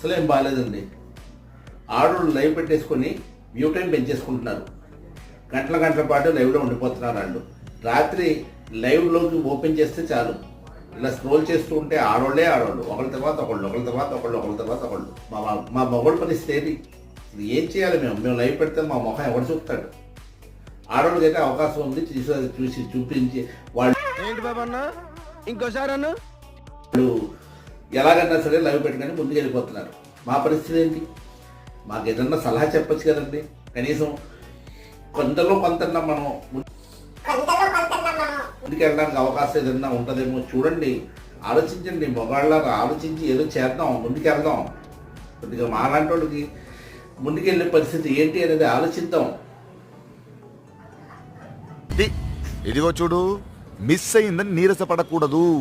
అసలు ఏం బాగాలేదండి. ఆడోళ్ళు లైవ్ పెట్టేసుకొని వ్యూ టైం పెంచేసుకుంటున్నారు. గంటల పాటు లైవ్లో ఉండిపోతున్నారు. వాళ్ళు రాత్రి లైవ్లోకి ఓపెన్ చేస్తే చాలు, ఇలా స్క్రోల్ చేస్తూ ఉంటే ఆడోళ్ళే ఆడోళ్ళు, ఒకళ్ళ తర్వాత ఒకళ్ళు, ఒకళ్ళ తర్వాత ఒకళ్ళు, ఒకళ్ళ తర్వాత ఒకళ్ళు. మా మగోళ్ళ పరిస్థితి ఏంటి? ఏం చేయాలి? మేము లైవ్ పెడితే మా ముఖం ఎవరు చూస్తాడు? ఆడోళ్ళకి అయితే అవకాశం ఉంది, చూసి చూపించి వాళ్ళు ఏంటి బాబా అన్న ఇంకోసారి అన్న ఎలాగన్నా సరే లైవ్ పెట్టుకొని ముందుకు వెళ్ళిపోతున్నారు. మా పరిస్థితి ఏంటి? మాకు ఏదన్నా సలహా చెప్పచ్చు కదండి. కనీసం కొంతలో కొంతన్నా మనం ముందుకు వెళ్ళడానికి అవకాశం ఏదన్నా ఉంటుందేమో చూడండి, ఆలోచించండి. మగాళ్ళగా ఆలోచించి ఏదో చేద్దాం, ముందుకు వెళ్దాం. కొద్దిగా మాలాంటి వాళ్ళకి ముందుకెళ్ళే పరిస్థితి ఏంటి అనేది ఆలోచిద్దాం. ఇదిగో చూడు, మిస్ అయిందని నీరసపడకూడదు.